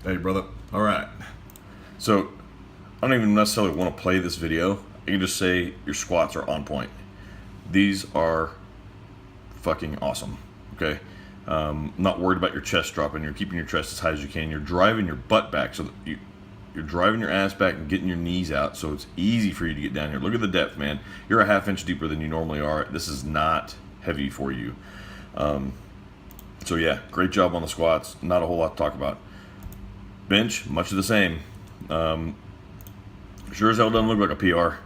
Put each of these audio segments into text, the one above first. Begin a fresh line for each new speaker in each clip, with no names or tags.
Hey, brother. All right. So, I don't even necessarily want to play this video. I can just say your squats are on point. These are fucking awesome. Okay. Not worried about your chest dropping. You're keeping your chest as high as you can. You're driving your butt back so that you're driving your ass back and getting your knees out so it's easy for you to get down here. Look at the depth, man. You're a half inch deeper than you normally are. This is not heavy for you. So yeah, great job on the squats. Not a whole lot to talk about. Bench, much of the same. Sure as hell doesn't look like a PR.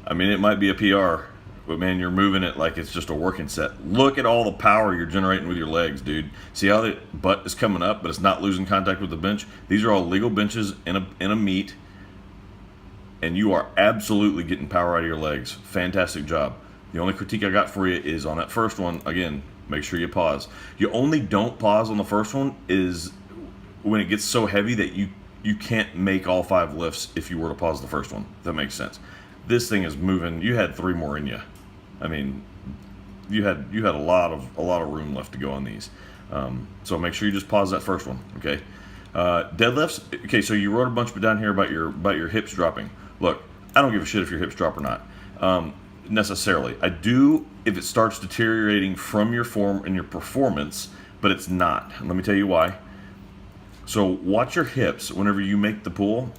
I mean, it might be a PR, but man, you're moving it like it's just a working set. Look at all the power you're generating with your legs, dude. See how the butt is coming up, but it's not losing contact with the bench? These are all legal benches in a meet, and you are absolutely getting power out of your legs. Fantastic job. The only critique I got for you is on that first one, again, make sure you pause. You only don't pause on the first one is when it gets so heavy that you can't make all 5 lifts if you were to pause the first one. If that makes sense. This thing is moving. You had 3 more in you. I mean, you had a lot of room left to go on these. So make sure you just pause that first one. Okay. Deadlifts. Okay, so you wrote a bunch down here about your hips dropping. Look, I don't give a shit if your hips drop or not. Necessarily, I do if it starts deteriorating from your form and your performance, but it's not. Let me tell you why. So watch your hips whenever you make the pull.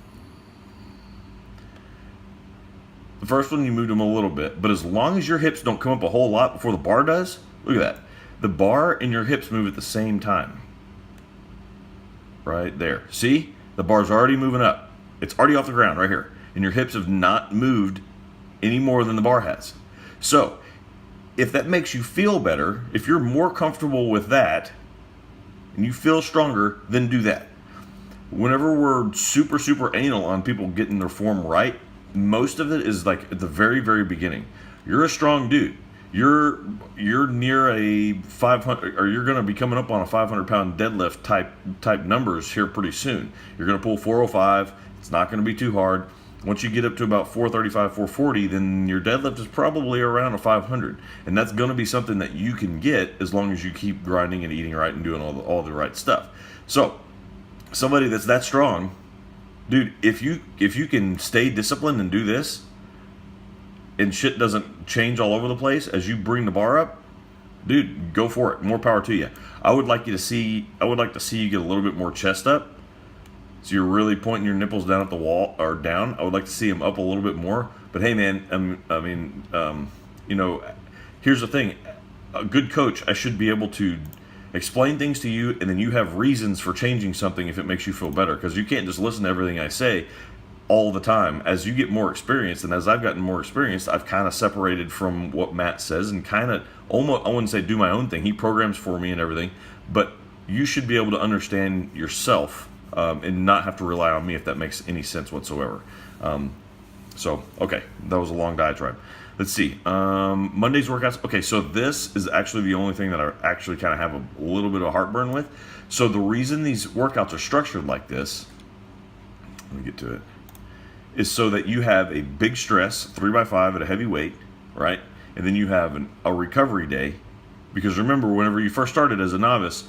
The first one you moved them a little bit, but as long as your hips don't come up a whole lot before the bar does, look at that. The bar and your hips move at the same time. Right there. See? The bar's already moving up. It's already off the ground right here. And your hips have not moved any more than the bar has. So, if that makes you feel better, if you're more comfortable with that, and you feel stronger, then do that. Whenever we're super anal on people getting their form right, most of it is like at the very beginning. You're a strong dude. You're near a 500, or you're going to be coming up on a 500-pound deadlift type numbers here pretty soon. You're going to pull 405. It's not going to be too hard. Once you get up to about 435, 440, then your deadlift is probably around a 500. And that's going to be something that you can get as long as you keep grinding and eating right and doing all the right stuff. So, somebody that's that strong, dude, if you can stay disciplined and do this, and shit doesn't change all over the place as you bring the bar up, dude, go for it. More power to you. I would like to see you get a little bit more chest up. So you're really pointing your nipples down at the wall or down. I would like to see them up a little bit more. But hey, man, here's the thing. A good coach, I should be able to explain things to you, and then you have reasons for changing something if it makes you feel better. Because you can't just listen to everything I say all the time. As you get more experience, and as I've gotten more experience, I've kind of separated from what Matt says and kind of almost, I wouldn't say do my own thing. He programs for me and everything. But you should be able to understand yourself. And not have to rely on me if that makes any sense whatsoever. Okay, that was a long diatribe. Let's see. Monday's workouts. Okay, so this is actually the only thing that I actually kind of have a little bit of heartburn with. So the reason these workouts are structured like this, let me get to it, is so that you have a big stress, 3x5 at a heavy weight, right? And then you have a recovery day. Because remember, whenever you first started as a novice,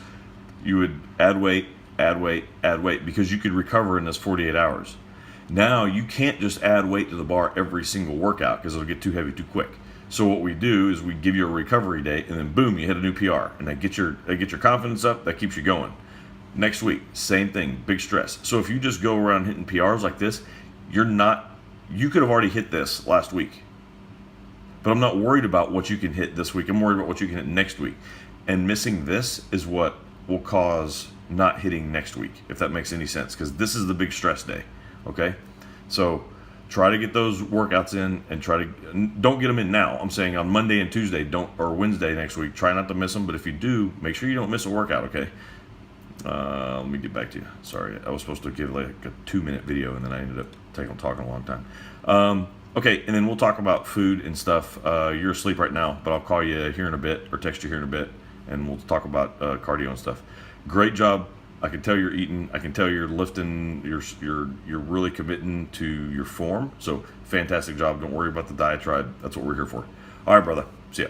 you would add weight, because you could recover in this 48 hours. Now you can't just add weight to the bar every single workout because it'll get too heavy too quick. So what we do is we give you a recovery day, and then boom, you hit a new PR, and that gets your confidence up. That keeps you going. Next week, same thing, big stress. So if you just go around hitting PRs like this, you could have already hit this last week. But I'm not worried about what you can hit this week. I'm worried about what you can hit next week. And missing this is what will cause not hitting next week, if that makes any sense, because this is the big stress day. Okay, so try to get those workouts in, and don't get them in now. I'm saying on Monday and Tuesday, or Wednesday next week, try not to miss them. But if you do, make sure you don't miss a workout. Okay. Let me get back to you. Sorry, I was supposed to give like a 2-minute video, and then I ended up talking a long time. Okay, and then we'll talk about food and stuff. You're asleep right now, but I'll call you here in a bit, or text you here in a bit, and we'll talk about cardio and stuff. Great job. I can tell you're eating. I can tell you're lifting. You're really committing to your form. So fantastic job. Don't worry about the diatribe. That's what we're here for. All right, brother. See ya.